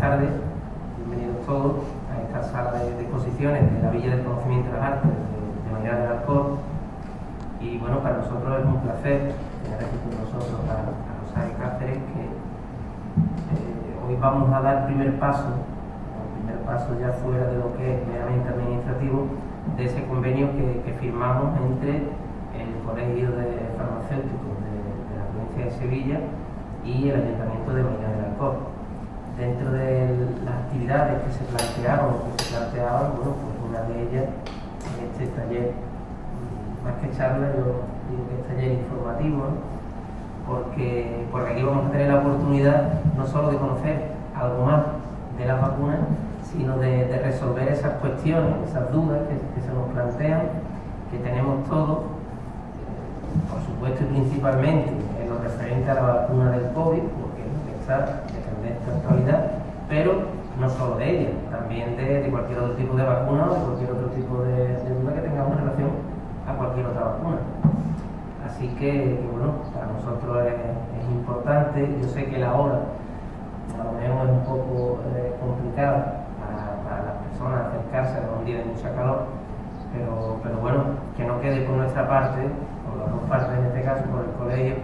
tardes, bienvenidos todos a esta sala de exposiciones de la Villa del Conocimiento y las Artes de Mairena del Alcor. Y bueno, para nosotros es un placer tener aquí con nosotros a Rosario Cáceres, que hoy vamos a dar el primer paso ya fuera de lo que es meramente administrativo, de ese convenio que firmamos entre el Colegio de Farmacéuticos de la provincia de Sevilla y el Ayuntamiento de Mairena del Alcor. Dentro de las actividades que se planteaban, bueno, pues una de ellas es este taller, más que charla, yo digo que es taller informativo, ¿no? porque aquí vamos a tener la oportunidad no solo de conocer algo más de las vacunas, sino de resolver esas cuestiones, esas dudas que se nos plantean, que tenemos todos, por supuesto y principalmente en lo referente a la vacuna del COVID, porque es lo que está de esta actualidad, pero no solo de ella, también de cualquier otro tipo de vacuna o de cualquier otro tipo de duda que tengamos en relación a cualquier otra vacuna. Así que bueno, para nosotros es importante. Yo sé que la hora a lo mejor es un poco complicada para las personas acercarse a un día de mucha calor, pero bueno, que no quede por nuestra parte, por las dos partes en este caso, por el colegio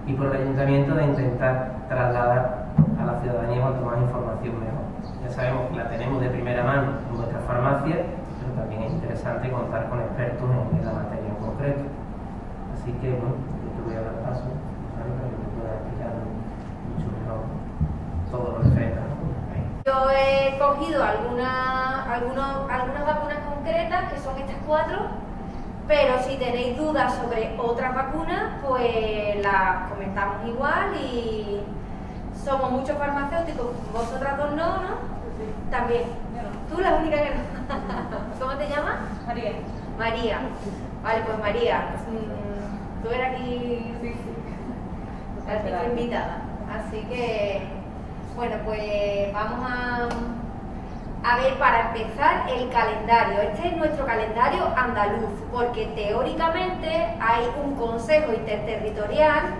y por el ayuntamiento, de intentar trasladar a la ciudadanía cuanto más información mejor. Ya sabemos que la tenemos de primera mano en nuestra farmacia, pero también es interesante contar con expertos en la materia en concreto. Así que bueno, yo te voy a dar paso, para que te pueda explicar mucho mejor todo lo referente a la vacuna. Yo he cogido algunas vacunas concretas, que son estas 4, pero si tenéis dudas sobre otras vacunas, pues las comentamos igual. Y somos muchos farmacéuticos, vosotras dos no, ¿no? Sí. También. No. Tú la única que no. ¿Cómo te llamas? María. María. Vale, pues María, tú eres aquí la artista invitada. Así que, bueno, pues vamos a ver, para empezar, el calendario. Este es nuestro calendario andaluz, porque teóricamente hay un consejo interterritorial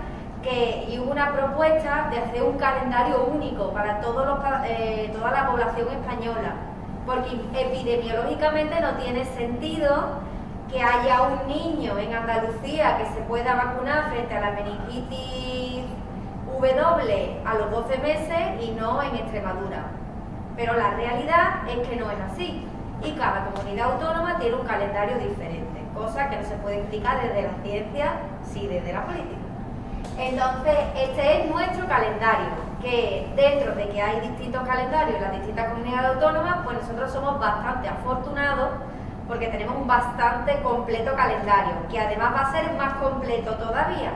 y hubo una propuesta de hacer un calendario único para toda la población española, porque epidemiológicamente no tiene sentido que haya un niño en Andalucía que se pueda vacunar frente a la meningitis W a los 12 meses y no en Extremadura. Pero la realidad es que no es así, y cada comunidad autónoma tiene un calendario diferente, cosa que no se puede explicar desde la ciencia, sí desde la política. Entonces, este es nuestro calendario, que dentro de que hay distintos calendarios en las distintas comunidades autónomas, pues nosotros somos bastante afortunados porque tenemos un bastante completo calendario, que además va a ser más completo todavía,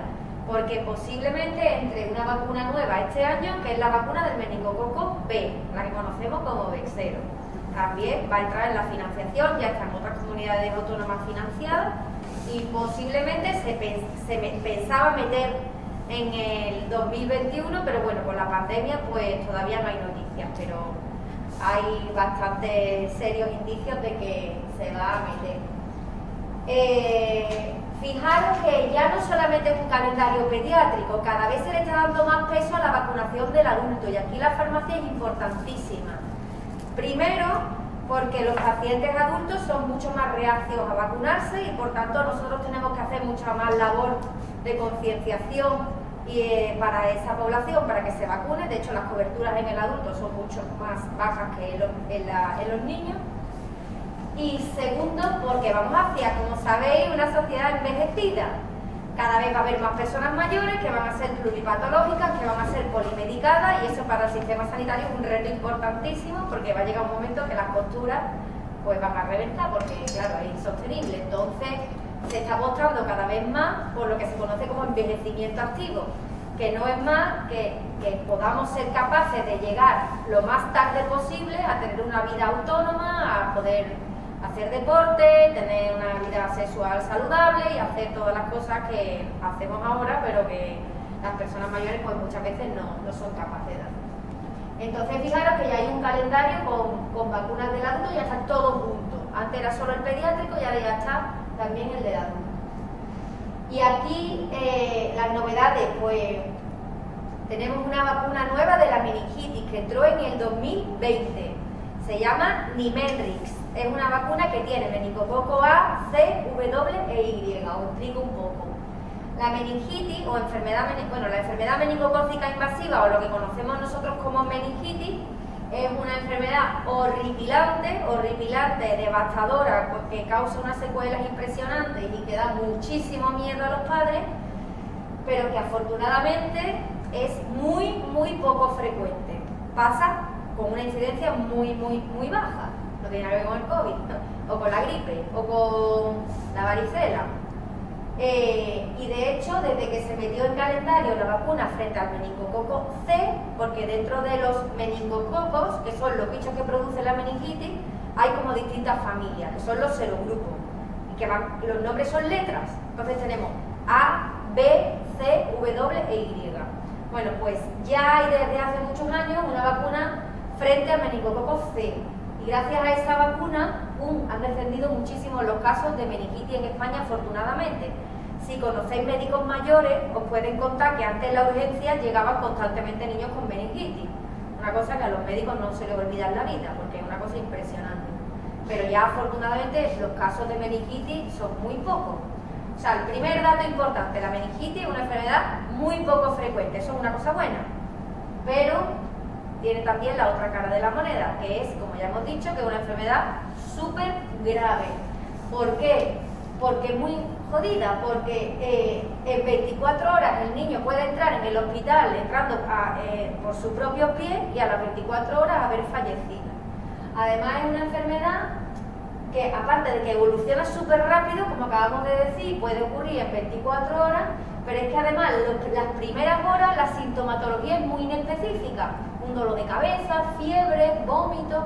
porque posiblemente entre una vacuna nueva este año, que es la vacuna del meningococo B, la que conocemos como Bexero, también va a entrar en la financiación, ya están otras comunidades autónomas financiadas, y posiblemente se pensaba meter en el 2021, pero bueno, con la pandemia pues todavía no hay noticias, pero hay bastante serios indicios de que se va a meter. Fijaros que ya no solamente es un calendario pediátrico, cada vez se le está dando más peso a la vacunación del adulto, y aquí la farmacia es importantísima. Primero, porque los pacientes adultos son mucho más reacios a vacunarse y por tanto nosotros tenemos que hacer mucha más labor de concienciación para esa población, para que se vacune. De hecho, las coberturas en el adulto son mucho más bajas que en los niños. Y segundo, porque vamos hacia, como sabéis, una sociedad envejecida. Cada vez va a haber más personas mayores que van a ser pluripatológicas, que van a ser polimedicadas, y eso para el sistema sanitario es un reto importantísimo, porque va a llegar un momento que las costuras pues van a reventar, porque claro, es insostenible. Entonces se está apostando cada vez más por lo que se conoce como envejecimiento activo, que no es más que podamos ser capaces de llegar lo más tarde posible a tener una vida autónoma, a poder hacer deporte, tener una vida sexual saludable y hacer todas las cosas que hacemos ahora, pero que las personas mayores pues muchas veces no son capaces de hacer. Entonces fijaros que ya hay un calendario con vacunas del adulto, ya está todo junto. Antes era solo el pediátrico y ahora ya está también el del adulto. Y aquí las novedades, pues tenemos una vacuna nueva de la meningitis que entró en el 2020. Se llama Nimenrix. Es una vacuna que tiene meningococo A, C, W e Y. Os explico un poco. La meningitis o enfermedad, la enfermedad meningocócica invasiva, o lo que conocemos nosotros como meningitis, es una enfermedad horripilante, devastadora, que causa unas secuelas impresionantes y que da muchísimo miedo a los padres, pero que afortunadamente es muy poco frecuente. Pasa con una incidencia muy baja. No tiene nada que ver con el COVID, ¿no? O con la gripe, o con la varicela. Y de hecho, desde que se metió en calendario la vacuna frente al meningococo C, porque dentro de los meningococos, que son los bichos que producen la meningitis, hay como distintas familias, que son los serogrupos, y que los nombres son letras. Entonces tenemos A, B, C, W e Y. Bueno, pues ya hay desde hace muchos años una vacuna frente al meningococo C. Y gracias a esa vacuna han descendido muchísimo los casos de meningitis en España, afortunadamente. Si conocéis médicos mayores, os pueden contar que antes en la urgencia llegaban constantemente niños con meningitis. Una cosa que a los médicos no se les olvida en la vida, porque es una cosa impresionante. Pero ya afortunadamente los casos de meningitis son muy pocos. O sea, el primer dato importante, la meningitis es una enfermedad muy poco frecuente, eso es una cosa buena. Pero tiene también la otra cara de la moneda, que es, como ya hemos dicho, que es una enfermedad súper grave. ¿Por qué? Porque es muy jodida, porque en 24 horas el niño puede entrar en el hospital entrando por sus propios pies y a las 24 horas haber fallecido. Además es una enfermedad que, aparte de que evoluciona súper rápido, como acabamos de decir, puede ocurrir en 24 horas, pero es que además las primeras horas la sintomatología es muy inespecífica. Un dolor de cabeza, fiebre, vómito,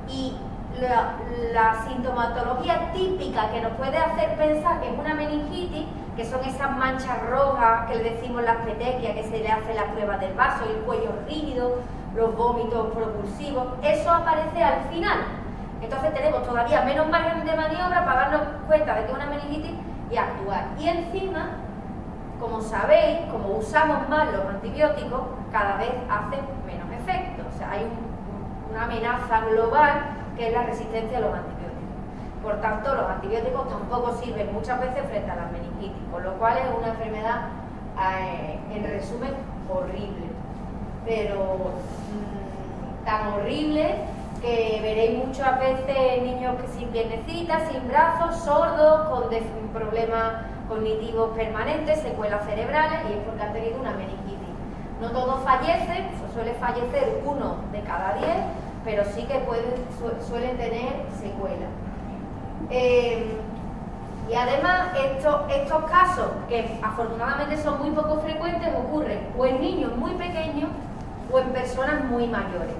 y la sintomatología típica que nos puede hacer pensar que es una meningitis, que son esas manchas rojas que le decimos las petequias, que se le hace la prueba del vaso, el cuello rígido, los vómitos propulsivos, eso aparece al final. Entonces tenemos todavía menos margen de maniobra para darnos cuenta de que es una meningitis y actuar. Y encima, como sabéis, como usamos más los antibióticos, cada vez hacen menos efecto. O sea, hay una amenaza global que es la resistencia a los antibióticos. Por tanto, los antibióticos tampoco sirven muchas veces frente a la meningitis, con lo cual es una enfermedad, en resumen, horrible. Pero tan horrible que veréis muchas veces niños que sin piernecitas, sin brazos, sordos, con problemas cognitivos permanentes, secuelas cerebrales, y es porque han tenido una meningitis. No todos fallecen, suele fallecer 1 de cada 10, pero sí que suelen tener secuelas. Y además estos casos, que afortunadamente son muy poco frecuentes, ocurren o en niños muy pequeños o en personas muy mayores,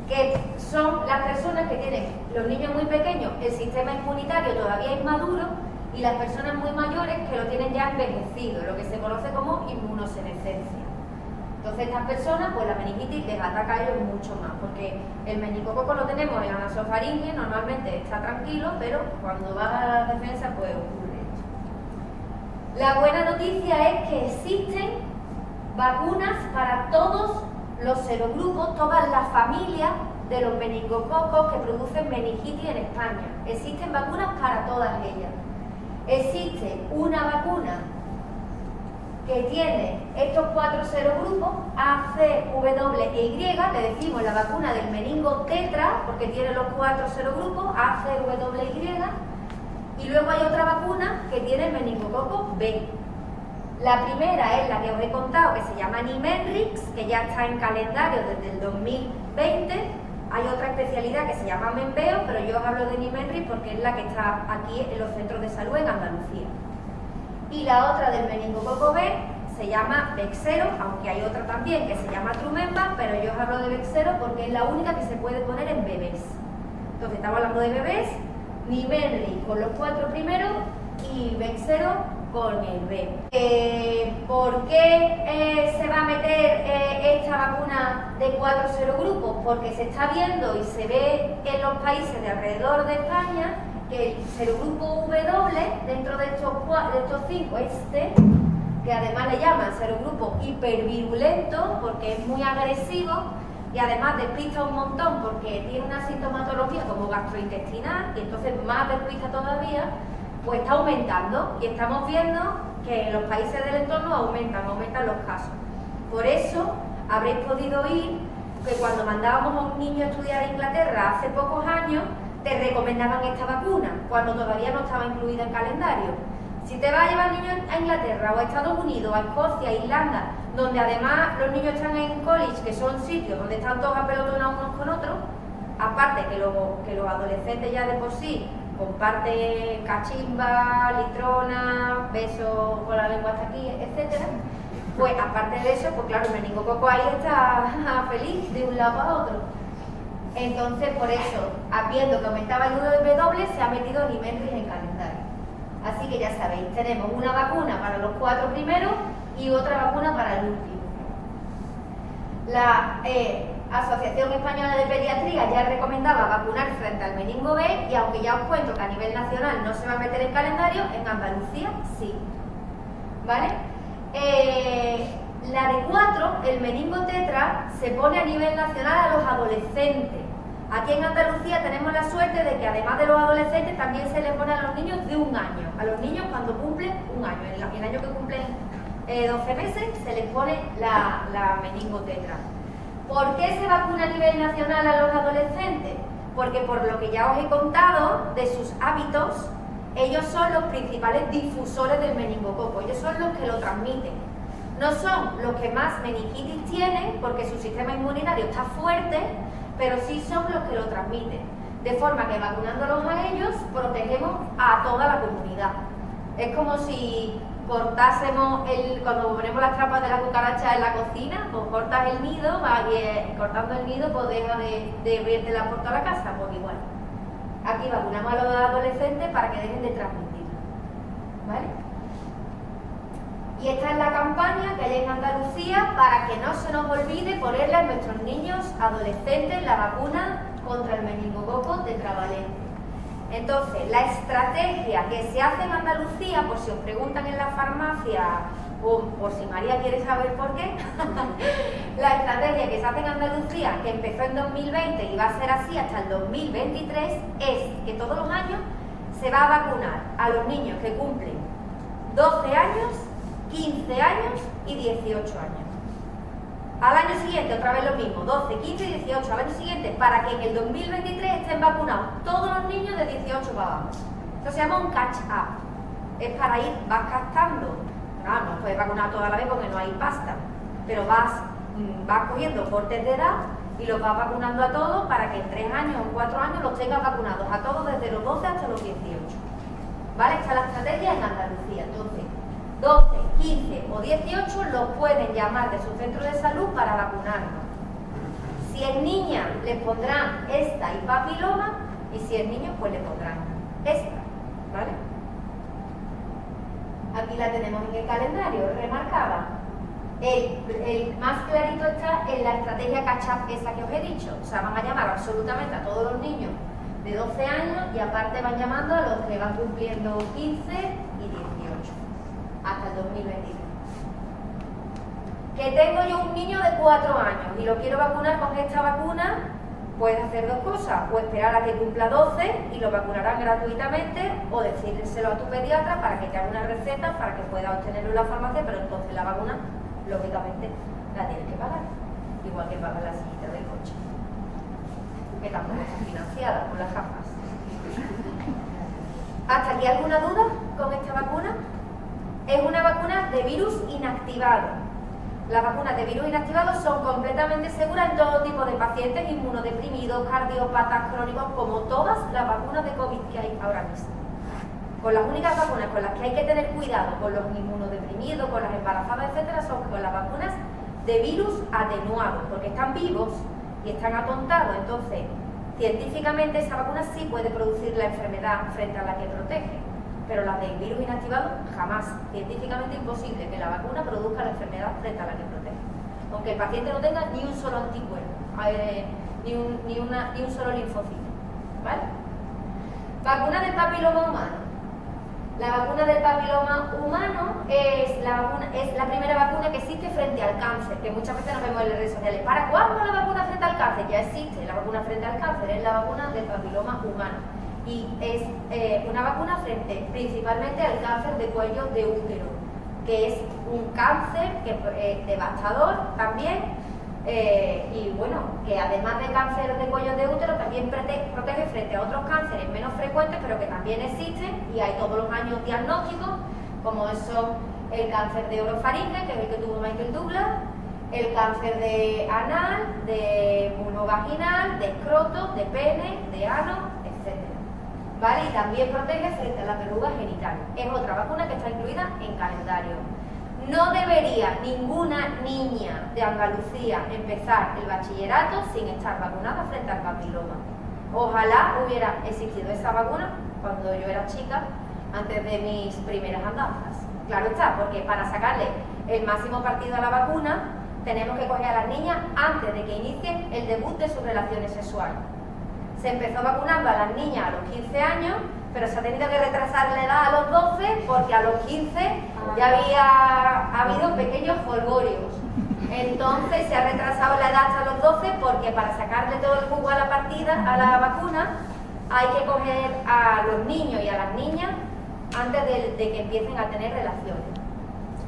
que son las personas que tienen, los niños muy pequeños, el sistema inmunitario todavía inmaduro, y las personas muy mayores que lo tienen ya envejecido, lo que se conoce como inmunosenescencia. Entonces estas personas, pues la meningitis les ataca a ellos mucho más, porque el meningococo lo tenemos en la nasofaringe, normalmente está tranquilo, pero cuando va a la defensa pues ocurre esto. La buena noticia es que existen vacunas para todos los serogrupos, todas las familias de los meningococos que producen meningitis en España. Existen vacunas para todas ellas. Existe una vacuna que tiene estos 4 serogrupos, A, C, W e Y, le decimos la vacuna del meningo tetra, porque tiene los 4 serogrupos, A, C, W e Y, y luego hay otra vacuna que tiene el meningococo B. La primera es la que os he contado, que se llama Nimenrix, que ya está en calendario desde el 2020. Hay otra especialidad que se llama Menveo, pero yo os hablo de Nimenrix porque es la que está aquí en los centros de salud en Andalucía. Y la otra del meningococo B se llama Bexsero, aunque hay otra también que se llama Trumemba, pero yo os hablo de Bexsero porque es la única que se puede poner en bebés. Entonces estamos hablando de bebés, Nimenrix con los 4 primeros y Bexsero con el B. ¿Por qué se va a meter esta vacuna de 4 serogrupos? Porque se está viendo y se ve en los países de alrededor de España que el serogrupo W, dentro de estos 5, que además le llaman serogrupo hipervirulento porque es muy agresivo y además despista un montón porque tiene una sintomatología como gastrointestinal y entonces más despista todavía, pues está aumentando y estamos viendo que en los países del entorno aumentan los casos. Por eso habréis podido oír que cuando mandábamos a un niño a estudiar a Inglaterra hace pocos años, te recomendaban esta vacuna, cuando todavía no estaba incluida en calendario. Si te vas a llevar al niño a Inglaterra o a Estados Unidos, a Escocia, a Irlanda, donde además los niños están en college, que son sitios donde están todos apelotonados unos con otros, aparte que los adolescentes ya de por sí comparten cachimba, litrona, besos con la lengua hasta aquí, etcétera. Pues aparte de eso, pues claro, el meningococo ahí está feliz de un lado para otro. Entonces, por eso, viendo que aumentaba el número de W, se ha metido Nimenrix en calendario. Así que ya sabéis, tenemos una vacuna para los 4 primeros y otra vacuna para el último. La Asociación Española de Pediatría ya recomendaba vacunar frente al meningo B y aunque ya os cuento que a nivel nacional no se va a meter en calendario, en Andalucía sí. ¿Vale? La de 4, el meningo tetra, se pone a nivel nacional a los adolescentes. Aquí en Andalucía tenemos la suerte de que además de los adolescentes también se les pone a los niños de 1 año. A los niños cuando cumplen 1 año, el año que cumplen 12 meses se les pone la meningo tetra. ¿Por qué se vacuna a nivel nacional a los adolescentes? Porque por lo que ya os he contado de sus hábitos, ellos son los principales difusores del meningococo, ellos son los que lo transmiten. No son los que más meningitis tienen porque su sistema inmunitario está fuerte, pero sí son los que lo transmiten. De forma que vacunándolos a ellos, protegemos a toda la comunidad. Es como si cortásemos, cuando ponemos las trampas de la cucaracha en la cocina, pues cortas el nido, y cortando el nido pues deja de abrirte la puerta a la casa, pues igual. Aquí vacunamos a los adolescentes para que dejen de transmitir. ¿Vale? Y esta es la campaña que hay en Andalucía para que no se nos olvide ponerle a nuestros niños adolescentes la vacuna contra el meningococo tetravalente. Entonces, la estrategia que se hace en Andalucía, por si os preguntan en la farmacia o por si María quiere saber por qué, la estrategia que se hace en Andalucía, que empezó en 2020 y va a ser así hasta el 2023, es que todos los años se va a vacunar a los niños que cumplen 12 años, 15 años y 18 años. Al año siguiente otra vez lo mismo, 12, 15 y 18 al año siguiente, para que en el 2023 estén vacunados todos los niños de 18 para abajo. Esto se llama un catch up. Es para ir, vas captando. No puedes vacunar toda la vez porque no hay pasta, pero vas cogiendo cortes de edad y los vas vacunando a todos para que en 3 años o 4 años los tengas vacunados a todos desde los 12 hasta los 18. ¿Vale? Esta es la estrategia en Andalucía. Entonces, 12, 15 o 18 los pueden llamar de su centro de salud para vacunarlos. Si es niña, les pondrán esta y papiloma, y si es niño, pues le pondrán esta. ¿Vale? Aquí la tenemos en el calendario, remarcada. El más clarito está en la estrategia catch-up esa que os he dicho. O sea, van a llamar absolutamente a todos los niños de 12 años y aparte van llamando a los que van cumpliendo 15 y 18 hasta el 2023. Que tengo yo un niño de 4 años y lo quiero vacunar con esta vacuna, puedes hacer 2 cosas, o esperar a que cumpla 12 y lo vacunarán gratuitamente, o decírselo a tu pediatra para que te haga una receta para que puedas obtenerlo en la farmacia, pero entonces la vacuna, lógicamente, la tienes que pagar, igual que pagas la sillita del coche, que tampoco está financiada por las gafas. ¿Hasta aquí alguna duda con esta vacuna? Es una vacuna de virus inactivado. Las vacunas de virus inactivados son completamente seguras en todo tipo de pacientes inmunodeprimidos, cardiópatas, crónicos, como todas las vacunas de COVID que hay ahora mismo. Con las únicas vacunas con las que hay que tener cuidado, con los inmunodeprimidos, con las embarazadas, etcétera, son con las vacunas de virus atenuados, porque están vivos y están atontados. Entonces, científicamente esa vacuna sí puede producir la enfermedad frente a la que protege. Pero las de virus inactivado jamás, científicamente imposible que la vacuna produzca la enfermedad frente a la que protege. Aunque el paciente no tenga ni un solo anticuerpo, ni un solo linfocito. ¿Vale? Vacuna del papiloma humano. La vacuna del papiloma humano es la primera vacuna que existe frente al cáncer, que muchas veces nos vemos en las redes sociales. ¿Para cuándo la vacuna frente al cáncer? Ya existe la vacuna frente al cáncer, es la vacuna del papiloma humano. Y es una vacuna frente principalmente al cáncer de cuello de útero, que es un cáncer devastador también. Y bueno, que además de cáncer de cuello de útero también protege frente a otros cánceres menos frecuentes, pero que también existen y hay todos los años diagnósticos, como son el cáncer de orofaringe, que es el que tuvo Michael Douglas, el cáncer de anal, de bulbo vaginal, de escroto, de pene, de ano, etc. ¿Vale? Y también protege frente a la verruga genital. Es otra vacuna que está incluida en calendario. No debería ninguna niña de Andalucía empezar el bachillerato sin estar vacunada frente al papiloma. Ojalá hubiera existido esa vacuna cuando yo era chica, antes de mis primeras andanzas. Claro está, porque para sacarle el máximo partido a la vacuna, tenemos que coger a las niñas antes de que inicien el debut de sus relaciones sexuales. Se empezó vacunando a las niñas a los 15 años, pero se ha tenido que retrasar la edad a los 12 porque a los 15 ya había habido pequeños folgorios. Entonces se ha retrasado la edad hasta los 12 porque para sacarle todo el jugo a la vacuna hay que coger a los niños y a las niñas antes de que empiecen a tener relaciones.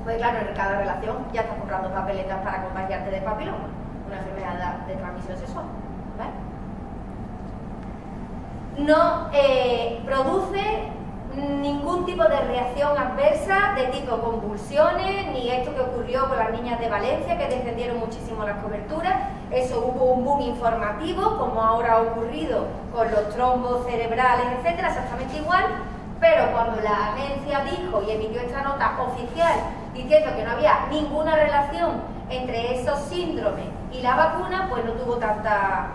Pues claro, en cada relación ya estás comprando papeletas para contagiarte de papiloma, una enfermedad de transmisión sexual, ¿vale? No produce ningún tipo de reacción adversa de tipo convulsiones, ni esto que ocurrió con las niñas de Valencia, que descendieron muchísimo las coberturas. Eso hubo un boom informativo, como ahora ha ocurrido con los trombos cerebrales, etcétera, exactamente igual. Pero cuando la agencia dijo y emitió esta nota oficial diciendo que no había ninguna relación entre esos síndromes y la vacuna, pues no tuvo tanta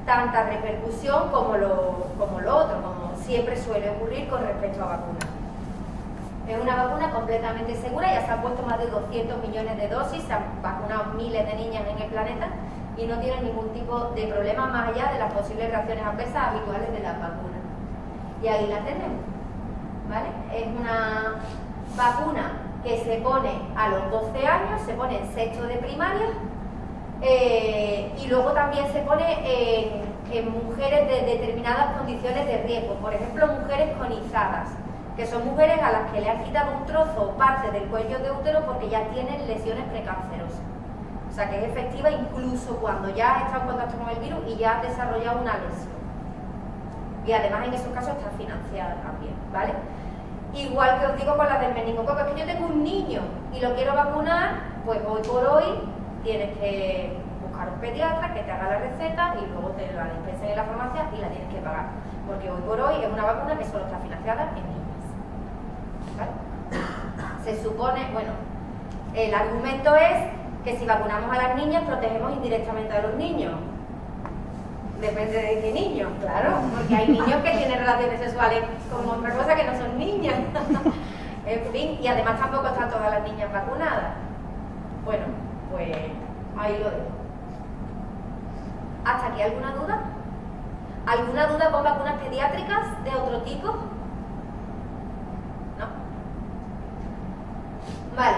repercusión como lo otro, como siempre suele ocurrir con respecto a vacunas. Es una vacuna completamente segura, ya se han puesto más de 200 millones de dosis, se han vacunado miles de niñas en el planeta y no tienen ningún tipo de problema más allá de las posibles reacciones adversas habituales de las vacunas. Y ahí la tenemos, ¿vale? Es una vacuna que se pone a los 12 años, se pone en sexto de primaria, y luego también se pone en mujeres de determinadas condiciones de riesgo, por ejemplo mujeres conizadas, que son mujeres a las que le han quitado un trozo o parte del cuello de útero porque ya tienen lesiones precancerosas. O sea que es efectiva incluso cuando ya ha estado en contacto con el virus y ya ha desarrollado una lesión. Y además en esos casos está financiada también, ¿vale? Igual que os digo con la del meningococo, es que yo tengo un niño y lo quiero vacunar, pues hoy por hoy tienes que buscar un pediatra que te haga la receta y luego te la dispensen en la farmacia y la tienes que pagar. Porque hoy por hoy es una vacuna que solo está financiada en niñas. ¿Vale? Se supone, bueno, el argumento es que si vacunamos a las niñas protegemos indirectamente a los niños. Depende de qué niño, claro, porque hay niños que tienen relaciones sexuales con otra cosa que no son niñas. En fin, y además tampoco están todas las niñas vacunadas. Bueno, pues ahí lo dejo. ¿Hasta aquí alguna duda? ¿Alguna duda con vacunas pediátricas de otro tipo? ¿No? Vale.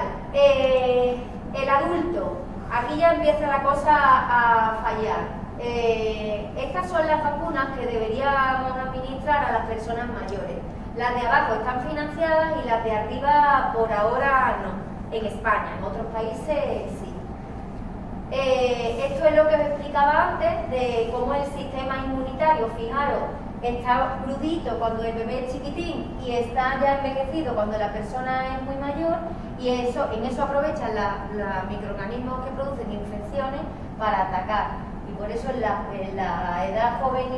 El adulto. Aquí ya empieza la cosa a fallar. Estas son las vacunas que deberíamos administrar a las personas mayores. Las de abajo están financiadas y las de arriba por ahora no. En España, en otros países sí. Esto es lo que os explicaba antes de cómo el sistema inmunitario, fijaros, está crudito cuando el bebé es chiquitín y está ya envejecido cuando la persona es muy mayor, y en eso aprovechan los microorganismos que producen infecciones para atacar. Y por eso en la edad joven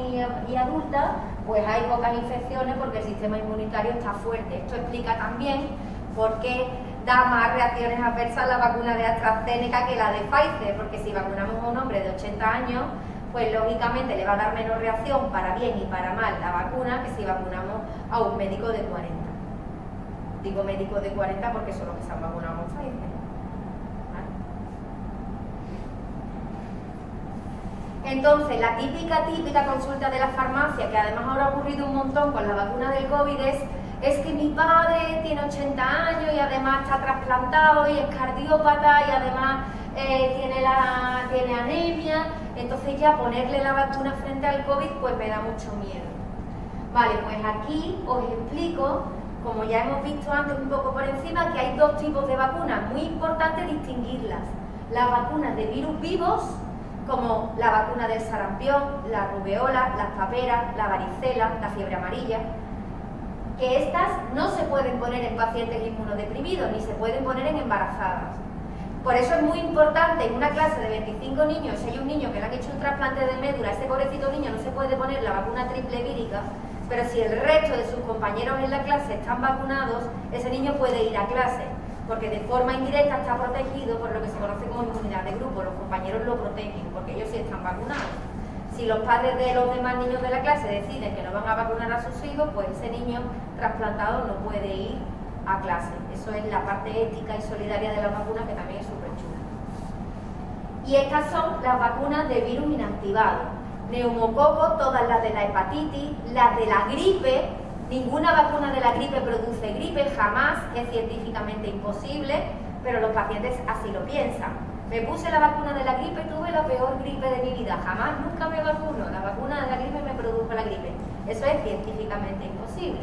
y adulta pues hay pocas infecciones porque el sistema inmunitario está fuerte. Esto explica también por qué da más reacciones adversas la vacuna de AstraZeneca que la de Pfizer, porque si vacunamos a un hombre de 80 años, pues lógicamente le va a dar menos reacción para bien y para mal la vacuna que si vacunamos a un médico de 40. Digo médico de 40 porque son los que se han vacunado con Pfizer. Entonces, la típica consulta de la farmacia, que además ahora ha ocurrido un montón con la vacuna del COVID, es es que mi padre tiene 80 años y además está trasplantado y es cardiópata y además tiene anemia, entonces ya ponerle la vacuna frente al COVID pues me da mucho miedo. Vale, pues aquí os explico, como ya hemos visto antes un poco por encima, que hay dos tipos de vacunas, muy importante distinguirlas. Las vacunas de virus vivos, como la vacuna del sarampión, la rubeola, las paperas, la varicela, la fiebre amarilla, que estas no se pueden poner en pacientes inmunodeprimidos ni se pueden poner en embarazadas. Por eso es muy importante en una clase de 25 niños, si hay un niño que le han hecho un trasplante de médula, ese pobrecito niño no se puede poner la vacuna triple vírica, pero si el resto de sus compañeros en la clase están vacunados, ese niño puede ir a clase, porque de forma indirecta está protegido por lo que se conoce como inmunidad de grupo, los compañeros lo protegen, porque ellos sí están vacunados. Si los padres de los demás niños de la clase deciden que no van a vacunar a sus hijos, pues ese niño trasplantado no puede ir a clase. Eso es la parte ética y solidaria de las vacunas, que también es súper chula. Y estas son las vacunas de virus inactivado. Neumococo, todas las de la hepatitis, las de la gripe. Ninguna vacuna de la gripe produce gripe, jamás, es científicamente imposible, pero los pacientes así lo piensan. Me puse la vacuna de la gripe y tuve la peor gripe de mi vida, jamás, nunca me vacuno, la vacuna de la gripe me produjo la gripe. Eso es científicamente imposible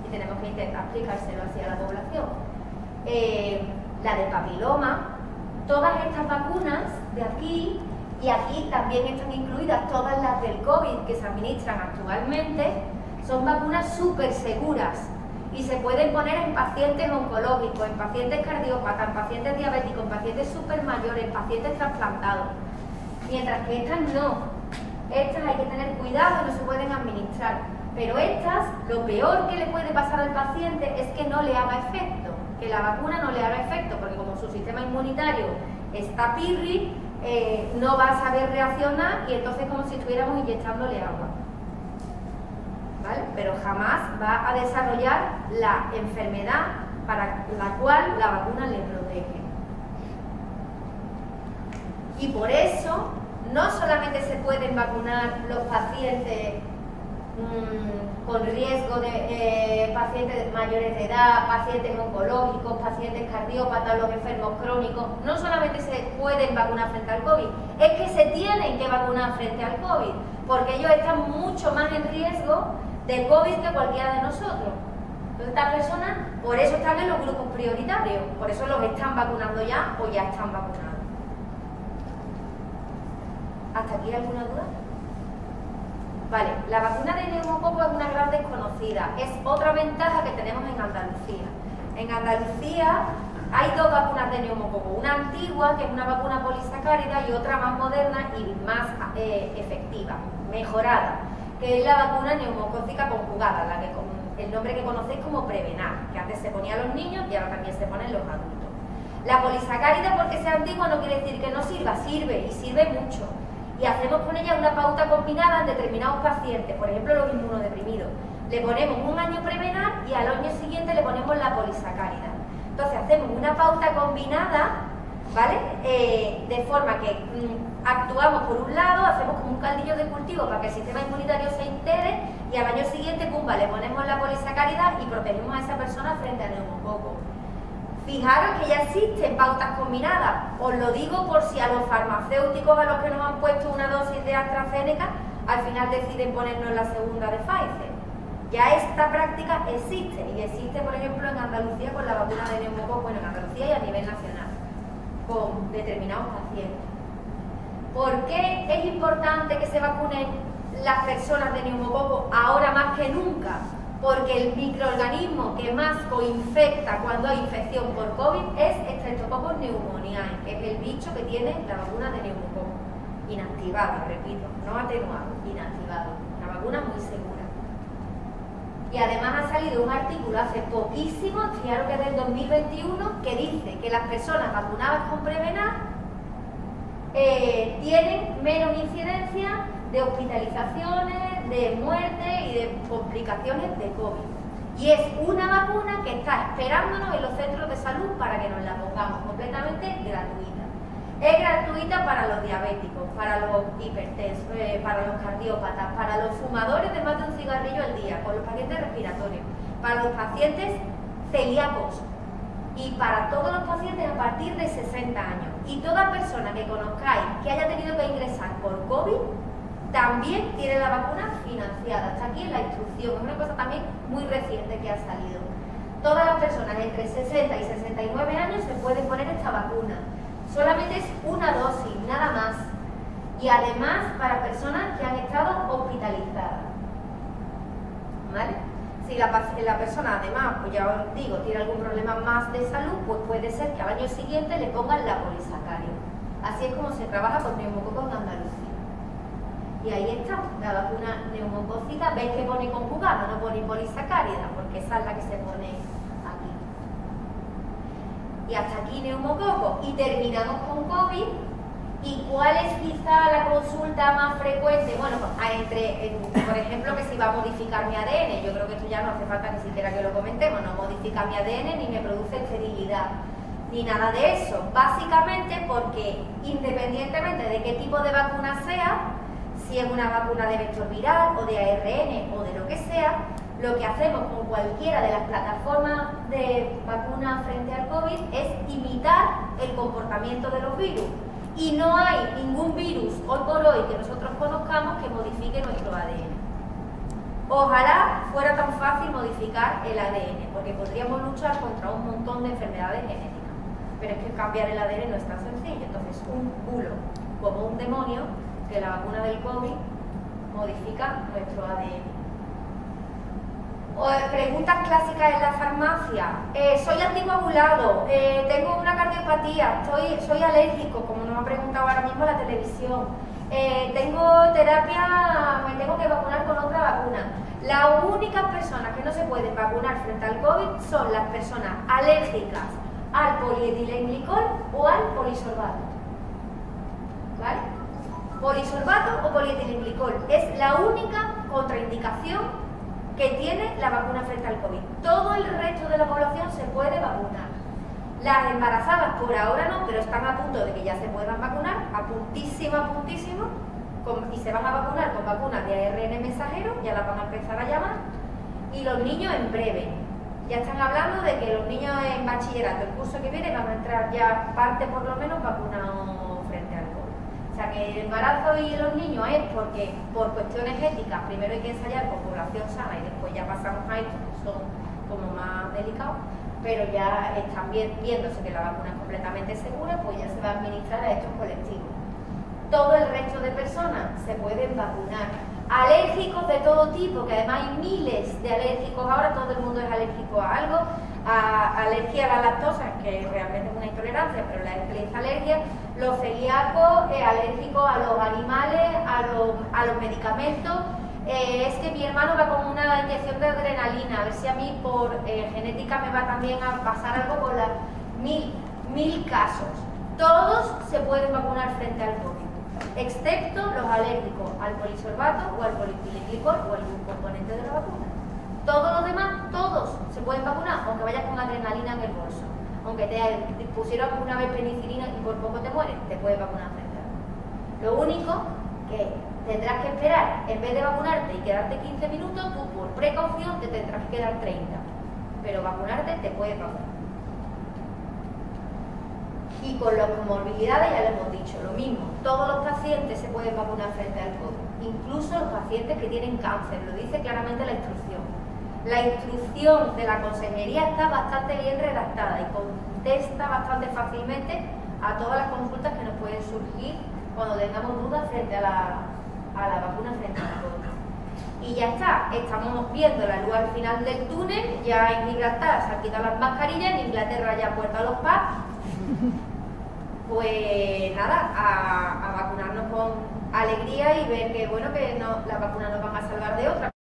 y tenemos que intentar explicárselo así a la población. La de papiloma, todas estas vacunas de aquí, y aquí también están incluidas todas las del COVID que se administran actualmente, son vacunas súper seguras y se pueden poner en pacientes oncológicos, en pacientes cardiópatas, en pacientes diabéticos, en pacientes súper mayores, en pacientes trasplantados. Mientras que estas no. Estas hay que tener cuidado y no se pueden administrar. Pero estas, lo peor que le puede pasar al paciente es que no le haga efecto, que la vacuna no le haga efecto, porque como su sistema inmunitario está pirri, no va a saber reaccionar y entonces es como si estuviéramos inyectándole agua. ¿Vale? Pero jamás va a desarrollar la enfermedad para la cual la vacuna le protege. Y por eso no solamente se pueden vacunar los pacientes con riesgo de pacientes mayores de edad, pacientes oncológicos, pacientes cardiópatas, los enfermos crónicos, no solamente se pueden vacunar frente al COVID, es que se tienen que vacunar frente al COVID, porque ellos están mucho más en riesgo de COVID que cualquiera de nosotros. Entonces estas personas, por eso están en los grupos prioritarios, por eso los están vacunando ya o ya están vacunados. ¿Hasta aquí alguna duda? Vale, la vacuna de neumococo es una gran desconocida, es otra ventaja que tenemos en Andalucía. En Andalucía hay dos vacunas de neumococo, una antigua, que es una vacuna polisacárida, y otra más moderna y más efectiva, mejorada, que es la vacuna neumocócica conjugada, la que el nombre que conocéis como Prevenar, que antes se ponía a los niños y ahora también se pone en los adultos. La polisacárida, porque sea antigua, no quiere decir que no sirva, sirve y sirve mucho. Y hacemos con ella una pauta combinada en determinados pacientes, por ejemplo los inmunodeprimidos. Le ponemos un año Prevenar y al año siguiente le ponemos la polisacárida. Entonces hacemos una pauta combinada, ¿vale? De forma que actuamos por un lado, hacemos como un caldillo de cultivo para que el sistema inmunitario se integre y al año siguiente, pumba, le ponemos la polisacárida y protegemos a esa persona frente al neumococo. Fijaros que ya existen pautas combinadas, os lo digo por si a los farmacéuticos a los que nos han puesto una dosis de AstraZeneca al final deciden ponernos la segunda de Pfizer. Ya esta práctica existe y existe, por ejemplo, en Andalucía con la vacuna de neumococo, bueno, en Andalucía y a nivel nacional, con determinados pacientes. ¿Por qué es importante que se vacunen las personas de neumococo ahora más que nunca? Porque el microorganismo que más coinfecta cuando hay infección por COVID es Streptococcus pneumoniae, que es el bicho que tiene la vacuna de neumococo. Inactivado, repito, no atenuado, inactivado. Una vacuna muy segura. Y además ha salido un artículo hace poquísimo, fijaros que es del 2021, que dice que las personas vacunadas con Prevenar tienen menos incidencia de hospitalizaciones, de muerte y de complicaciones de COVID. Y es una vacuna que está esperándonos en los centros de salud para que nos la pongamos completamente gratuita. Es gratuita para los diabéticos, para los hipertensos, para los cardiópatas, para los fumadores de más de un cigarrillo al día, con los pacientes respiratorios. para los pacientes celíacos y para todos los pacientes a partir de 60 años. Y toda persona que conozcáis que haya tenido que ingresar por COVID también tiene la vacuna financiada. Está aquí en la instrucción, es una cosa también muy reciente que ha salido. Todas las personas entre 60 y 69 años se pueden poner esta vacuna. Solamente es una dosis, nada más. Y además para personas que han estado hospitalizadas. ¿Vale? Si la persona además, pues ya os digo, tiene algún problema más de salud, pues puede ser que al año siguiente le pongan la polisacaria. Así es como se trabaja con neumococos en Andalucía. Y ahí está, la vacuna neumocócica, veis que pone conjugada, no pone polisacárida, porque esa es la que se pone aquí. Y hasta aquí neumococo. Y terminamos con COVID. ¿Y cuál es quizá la consulta más frecuente? Bueno, por ejemplo, que si va a modificar mi ADN, yo creo que esto ya no hace falta ni siquiera que lo comentemos, no modifica mi ADN ni me produce esterilidad, ni nada de eso. Básicamente porque independientemente de qué tipo de vacuna sea, si es una vacuna de vector viral o de ARN o de lo que sea, lo que hacemos con cualquiera de las plataformas de vacuna frente al COVID es imitar el comportamiento de los virus. Y no hay ningún virus hoy por hoy que nosotros conozcamos que modifique nuestro ADN. Ojalá fuera tan fácil modificar el ADN, porque podríamos luchar contra un montón de enfermedades genéticas. Pero es que cambiar el ADN no es tan sencillo. Entonces, un bulo como un demonio, que la vacuna del COVID modifica nuestro ADN. Preguntas clásicas en la farmacia. Soy anticoagulado, tengo una cardiopatía, soy alérgico, como nos ha preguntado ahora mismo la televisión. Tengo terapia, me tengo que vacunar con otra vacuna. Las únicas personas que no se pueden vacunar frente al COVID son las personas alérgicas al polietilenglicol o al polisorbato. ¿Vale? Polisorbato o polietilenglicol es la única contraindicación que tiene la vacuna frente al COVID. Todo el resto de la población se puede vacunar. Las embarazadas por ahora no, pero están a punto de que ya se puedan vacunar, a puntísimo, y se van a vacunar con vacunas de ARN mensajero, ya las van a empezar a llamar, y los niños en breve. Ya están hablando de que los niños en bachillerato, el curso que viene, van a entrar ya parte por lo menos vacunados frente al COVID. O sea que el embarazo y los niños es porque por cuestiones éticas primero hay que ensayar con población sana y después ya pasamos a estos que son como más delicados, pero ya están viéndose que la vacuna es completamente segura, pues ya se va a administrar a estos colectivos. Todo el resto de personas se pueden vacunar. Alérgicos de todo tipo, que además hay miles de alérgicos ahora, todo el mundo es alérgico a algo, alergia a la lactosa, que realmente es una intolerancia, pero la alergia, los celíacos, alérgicos a los animales, a los medicamentos. Es que mi hermano va con una inyección de adrenalina, a ver si a mí por genética me va también a pasar algo con las mil casos. Todos se pueden vacunar frente al COVID, excepto los alérgicos al polisorbato o al polietilenglicol o algún componente de la vacuna. Todos los demás, todos se pueden vacunar, aunque vayas con adrenalina en el bolso. Aunque te pusieron una vez penicilina y por poco te mueres, te puedes vacunar frente al COVID. Lo único que tendrás que esperar, en vez de vacunarte y quedarte 15 minutos, tú por precaución te tendrás que quedar 30. Pero vacunarte te puedes vacunar. Y con las comorbilidades ya lo hemos dicho, lo mismo. Todos los pacientes se pueden vacunar frente al COVID, incluso los pacientes que tienen cáncer, lo dice claramente la instrucción. La instrucción de la consejería está bastante bien redactada y contesta bastante fácilmente a todas las consultas que nos pueden surgir cuando tengamos dudas frente a la vacuna frente al COVID. Y ya está, estamos viendo la luz al final del túnel. Ya en Gibraltar se han quitado las mascarillas, en Inglaterra ya han puesto a los pubs. Pues nada, a vacunarnos con alegría y ver que bueno, que las vacunas nos van a salvar de otra.